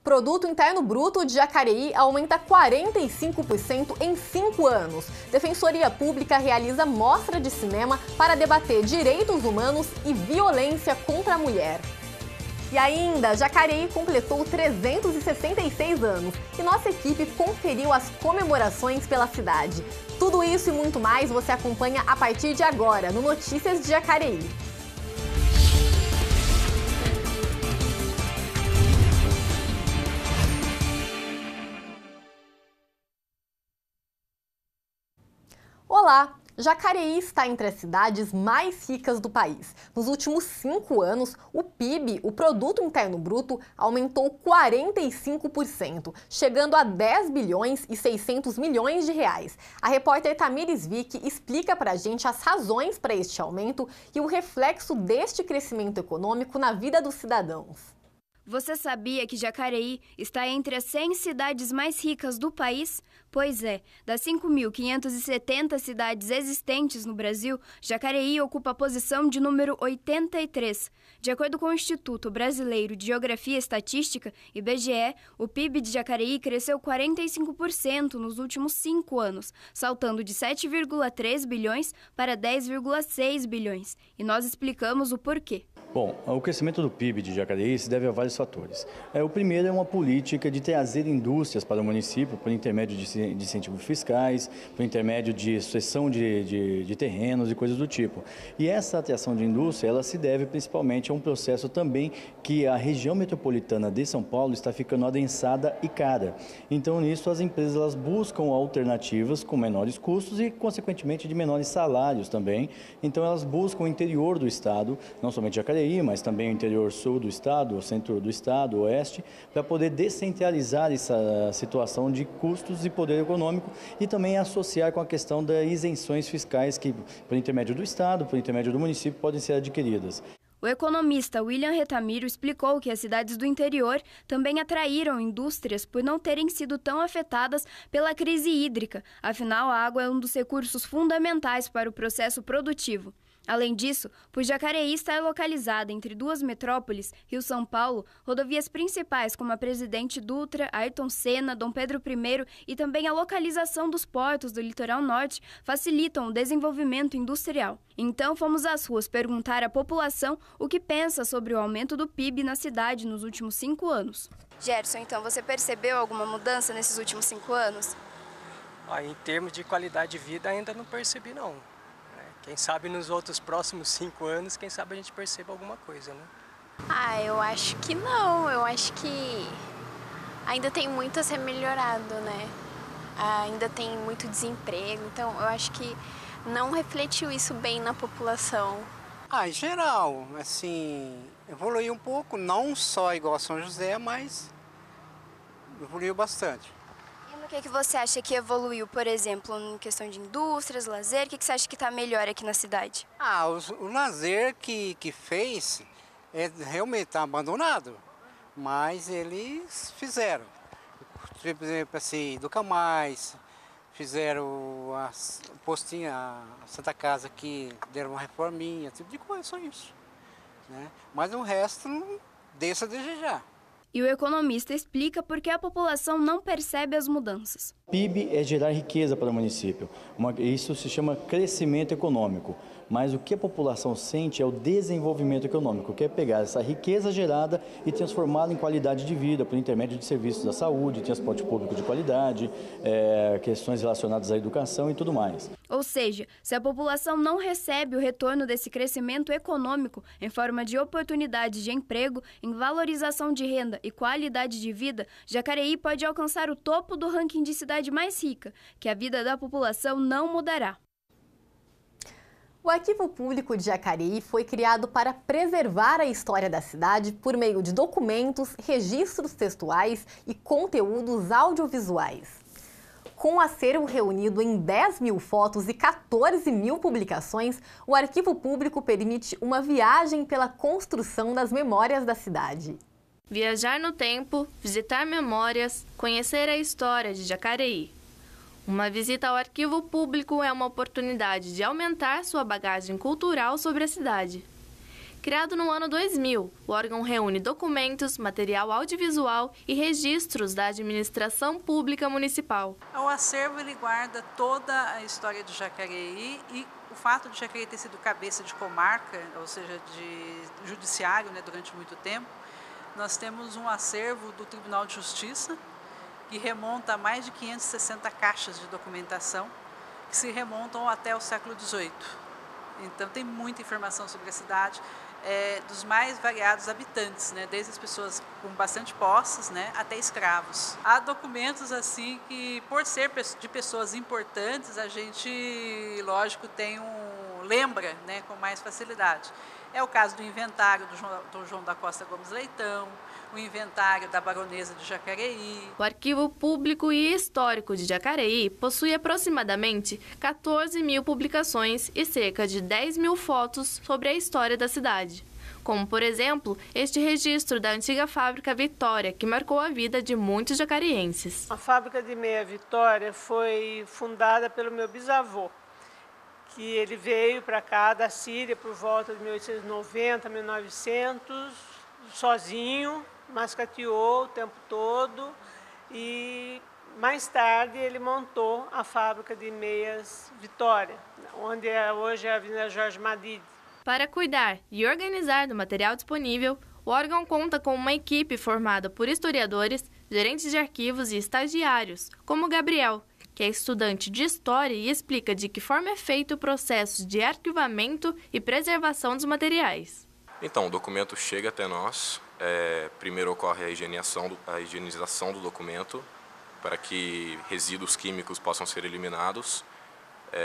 Produto Interno Bruto de Jacareí aumenta 45% em 5 anos. Defensoria Pública realiza mostra de cinema para debater direitos humanos e violência contra a mulher. E ainda, Jacareí completou 366 anos e nossa equipe conferiu as comemorações pela cidade. Tudo isso e muito mais você acompanha a partir de agora no Notícias de Jacareí. Olá! Jacareí está entre as cidades mais ricas do país. Nos últimos 5 anos, o PIB, o Produto Interno Bruto, aumentou 45%, chegando a 10 bilhões e 600 milhões de reais. A repórter Tamires Vick explica para a gente as razões para este aumento e o reflexo deste crescimento econômico na vida dos cidadãos. Você sabia que Jacareí está entre as 100 cidades mais ricas do país? Pois é, das 5.570 cidades existentes no Brasil, Jacareí ocupa a posição de número 83. De acordo com o Instituto Brasileiro de Geografia e Estatística, IBGE, o PIB de Jacareí cresceu 45% nos últimos 5 anos, saltando de 7,3 bilhões para 10,6 bilhões. E nós explicamos o porquê. Bom, o crescimento do PIB de Jacareí se deve a vários fatores. O primeiro é uma política de trazer indústrias para o município por intermédio de incentivos fiscais, por intermédio de cessão de terrenos e coisas do tipo. E essa atração de indústria, ela se deve principalmente a um processo também que a região metropolitana de São Paulo está ficando adensada e cara. Então, nisso, as empresas elas buscam alternativas com menores custos e, consequentemente, de menores salários também. Então, elas buscam o interior do estado, não somente Jacareí, mas também o interior sul do estado, o centro do estado, o oeste, para poder descentralizar essa situação de custos e poder econômico e também associar com a questão das isenções fiscais que, por intermédio do estado, por intermédio do município, podem ser adquiridas. O economista William Retamiro explicou que as cidades do interior também atraíram indústrias por não terem sido tão afetadas pela crise hídrica, afinal a água é um dos recursos fundamentais para o processo produtivo. Além disso, por Jacareí estar localizada entre duas metrópoles, Rio-São Paulo, rodovias principais como a Presidente Dutra, Ayrton Senna, Dom Pedro I e também a localização dos portos do litoral norte facilitam o desenvolvimento industrial. Então fomos às ruas perguntar à população o que pensa sobre o aumento do PIB na cidade nos últimos 5 anos. Gerson, então você percebeu alguma mudança nesses últimos 5 anos? Em termos de qualidade de vida ainda não percebi não. Quem sabe nos outros próximos 5 anos, quem sabe a gente perceba alguma coisa, né? Eu acho que não. Eu acho que ainda tem muito a ser melhorado, né? Ainda tem muito desemprego, então eu acho que não refletiu isso bem na população. Em geral, assim, evoluiu um pouco, não só igual a São José, mas evoluiu bastante. O que você acha que evoluiu, por exemplo, em questão de indústrias, lazer? O que você acha que está melhor aqui na cidade? O lazer que fez realmente está abandonado, mas eles fizeram. Por exemplo, assim, do Camais, fizeram a postinha, a Santa Casa aqui, deram uma reforminha, tipo de coisa, só isso. Né? Mas o resto não deixa a desejar. E o economista explica por que a população não percebe as mudanças. PIB é gerar riqueza para o município. Isso se chama crescimento econômico. Mas o que a população sente é o desenvolvimento econômico, que é pegar essa riqueza gerada e transformá-la em qualidade de vida, por intermédio de serviços da saúde, transporte público de qualidade, questões relacionadas à educação e tudo mais. Ou seja, se a população não recebe o retorno desse crescimento econômico em forma de oportunidades de emprego, em valorização de renda e qualidade de vida, Jacareí pode alcançar o topo do ranking de cidade mais rica, que a vida da população não mudará. O Arquivo Público de Jacareí foi criado para preservar a história da cidade por meio de documentos, registros textuais e conteúdos audiovisuais. Com o acervo reunido em 10 mil fotos e 14 mil publicações, o Arquivo Público permite uma viagem pela construção das memórias da cidade. Viajar no tempo, visitar memórias, conhecer a história de Jacareí. Uma visita ao Arquivo Público é uma oportunidade de aumentar sua bagagem cultural sobre a cidade. Criado no ano 2000, o órgão reúne documentos, material audiovisual e registros da administração pública municipal. O acervo ele guarda toda a história de Jacareí e o fato de Jacareí ter sido cabeça de comarca, ou seja, de judiciário, né, durante muito tempo. Nós temos um acervo do Tribunal de Justiça que remonta a mais de 560 caixas de documentação que se remontam até o século XVIII. Então tem muita informação sobre a cidade, dos mais variados habitantes, né? Desde as pessoas com bastante posses, né, até escravos. Há documentos assim que, por ser de pessoas importantes, a gente, lógico, lembra, né, com mais facilidade. É o caso do inventário do João da Costa Gomes Leitão, o inventário da Baronesa de Jacareí. O Arquivo Público e Histórico de Jacareí possui aproximadamente 14 mil publicações e cerca de 10 mil fotos sobre a história da cidade. Como, por exemplo, este registro da antiga fábrica Vitória, que marcou a vida de muitos jacarienses. A fábrica de meia Vitória foi fundada pelo meu bisavô, que ele veio para cá da Síria por volta de 1890, 1900, sozinho, mascateou o tempo todo e mais tarde ele montou a fábrica de meias Vitória, onde hoje é a Avenida Jorge Madide. Para cuidar e organizar do material disponível, o órgão conta com uma equipe formada por historiadores, gerentes de arquivos e estagiários, como Gabriel, que é estudante de História e explica de que forma é feito o processo de arquivamento e preservação dos materiais. Então, o documento chega até nós, primeiro ocorre a higienização do documento, para que resíduos químicos possam ser eliminados.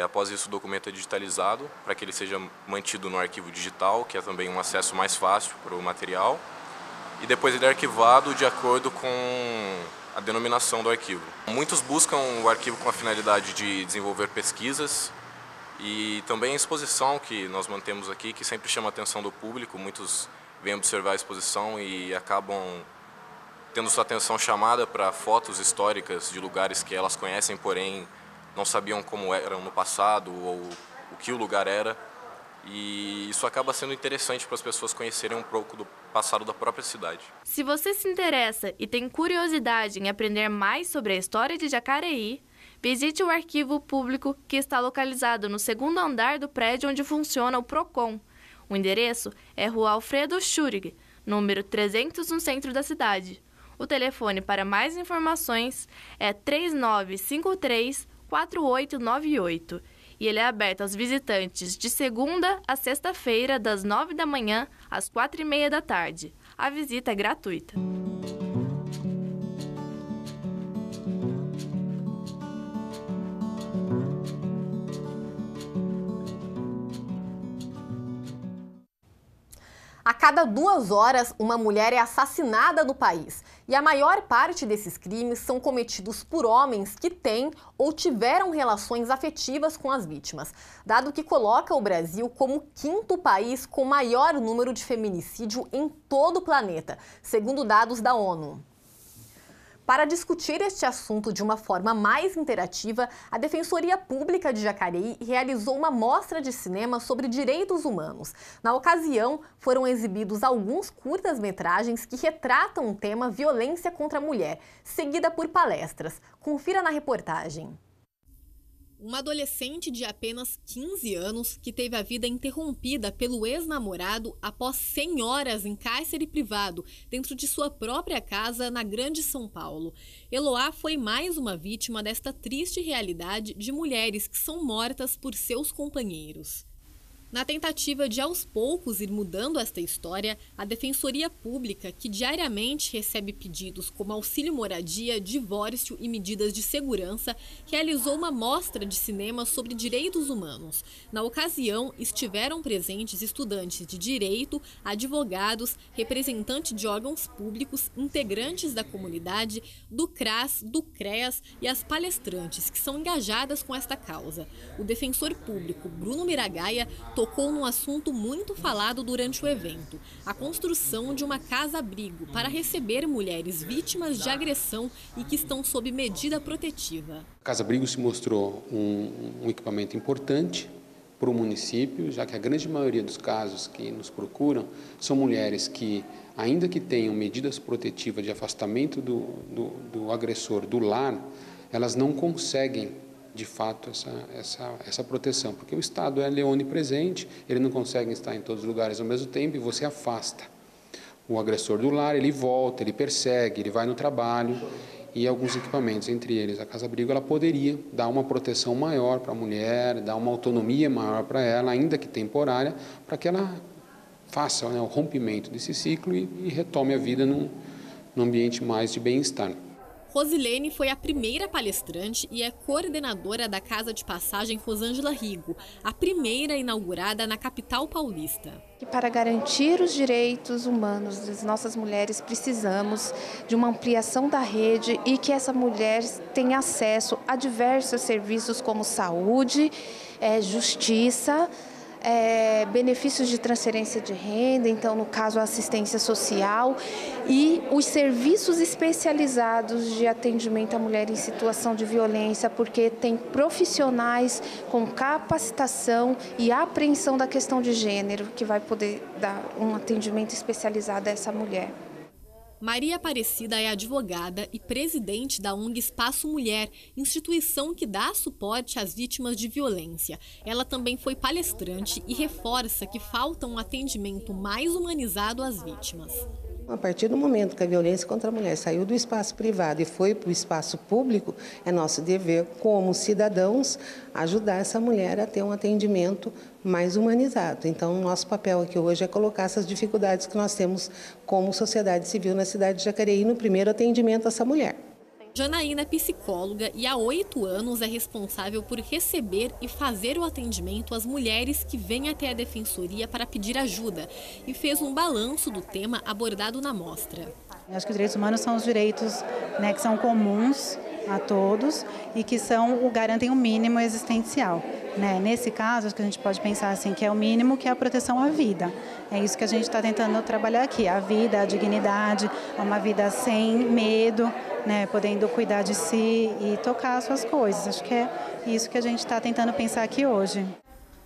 Após isso, o documento é digitalizado, para que ele seja mantido no arquivo digital, que é também um acesso mais fácil para o material. E depois ele é arquivado de acordo com a denominação do arquivo. Muitos buscam o arquivo com a finalidade de desenvolver pesquisas e também a exposição que nós mantemos aqui, que sempre chama a atenção do público. Muitos vêm observar a exposição e acabam tendo sua atenção chamada para fotos históricas de lugares que elas conhecem, porém não sabiam como eram no passado ou o que o lugar era. E isso acaba sendo interessante para as pessoas conhecerem um pouco do passado da própria cidade. Se você se interessa e tem curiosidade em aprender mais sobre a história de Jacareí, visite o Arquivo Público, que está localizado no 2º andar do prédio onde funciona o Procon. O endereço é Rua Alfredo Schurig, número 300, no centro da cidade. O telefone para mais informações é 3953-4898. E ele é aberto aos visitantes de segunda a sexta-feira, das 9 da manhã às 4h30 da tarde. A visita é gratuita. A cada 2 horas, uma mulher é assassinada no país. E a maior parte desses crimes são cometidos por homens que têm ou tiveram relações afetivas com as vítimas, dado que coloca o Brasil como o 5º país com maior número de feminicídio em todo o planeta, segundo dados da ONU. Para discutir este assunto de uma forma mais interativa, a Defensoria Pública de Jacareí realizou uma mostra de cinema sobre direitos humanos. Na ocasião, foram exibidos alguns curtas-metragens que retratam o tema violência contra a mulher, seguida por palestras. Confira na reportagem. Uma adolescente de apenas 15 anos que teve a vida interrompida pelo ex-namorado após 100 horas em cárcere privado dentro de sua própria casa na Grande São Paulo. Eloá foi mais uma vítima desta triste realidade de mulheres que são mortas por seus companheiros. Na tentativa de aos poucos ir mudando esta história, a Defensoria Pública, que diariamente recebe pedidos como auxílio moradia, divórcio e medidas de segurança, realizou uma mostra de cinema sobre direitos humanos. Na ocasião, estiveram presentes estudantes de direito, advogados, representantes de órgãos públicos, integrantes da comunidade, do CRAS, do CREAS e as palestrantes que são engajadas com esta causa. O defensor público Bruno Miragaia tocou num assunto muito falado durante o evento, a construção de uma casa-abrigo para receber mulheres vítimas de agressão e que estão sob medida protetiva. A casa-abrigo se mostrou um equipamento importante para o município, já que a grande maioria dos casos que nos procuram são mulheres que, ainda que tenham medidas protetivas de afastamento do agressor do lar, elas não conseguem, de fato, essa proteção, porque o Estado é onipresente, ele não consegue estar em todos os lugares ao mesmo tempo e você afasta o agressor do lar, ele volta, ele persegue, ele vai no trabalho. E alguns equipamentos, entre eles a Casa-Abrigo, ela poderia dar uma proteção maior para a mulher, dar uma autonomia maior para ela, ainda que temporária, para que ela faça, né, o rompimento desse ciclo e retome a vida num ambiente mais de bem-estar. Rosilene foi a primeira palestrante e é coordenadora da Casa de Passagem Rosângela Rigo, a primeira inaugurada na capital paulista. Para garantir os direitos humanos das nossas mulheres, precisamos de uma ampliação da rede e que essa mulher tenha acesso a diversos serviços como saúde, justiça, benefícios de transferência de renda, então no caso a assistência social e os serviços especializados de atendimento à mulher em situação de violência, porque tem profissionais com capacitação e apreensão da questão de gênero que vai poder dar um atendimento especializado a essa mulher. Maria Aparecida é advogada e presidente da ONG Espaço Mulher, instituição que dá suporte às vítimas de violência. Ela também foi palestrante e reforça que falta um atendimento mais humanizado às vítimas. A partir do momento que a violência contra a mulher saiu do espaço privado e foi para o espaço público, é nosso dever, como cidadãos, ajudar essa mulher a ter um atendimento mais humanizado. Então, o nosso papel aqui hoje é colocar essas dificuldades que nós temos como sociedade civil na cidade de Jacareí no primeiro atendimento a essa mulher. Janaína é psicóloga e há 8 anos é responsável por receber e fazer o atendimento às mulheres que vêm até a Defensoria para pedir ajuda e fez um balanço do tema abordado na mostra. Eu acho que os direitos humanos são os direitos, né, que são comuns a todos e que garantem o mínimo existencial. Né? Nesse caso, acho que a gente pode pensar assim, que é o mínimo, que é a proteção à vida. É isso que a gente está tentando trabalhar aqui, a vida, a dignidade, uma vida sem medo, né? Podendo cuidar de si e tocar as suas coisas. Acho que é isso que a gente está tentando pensar aqui hoje.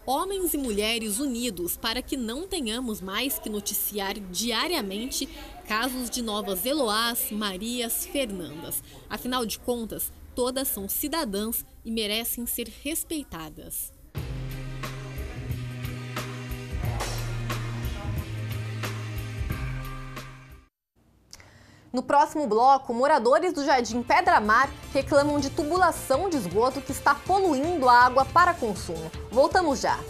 Homens e mulheres unidos para que não tenhamos mais que noticiar diariamente casos de novas Eloás, Marias, Fernandas. Afinal de contas, todas são cidadãs e merecem ser respeitadas. No próximo bloco, moradores do Jardim Pedra Mar reclamam de tubulação de esgoto que está poluindo a água para consumo. Voltamos já!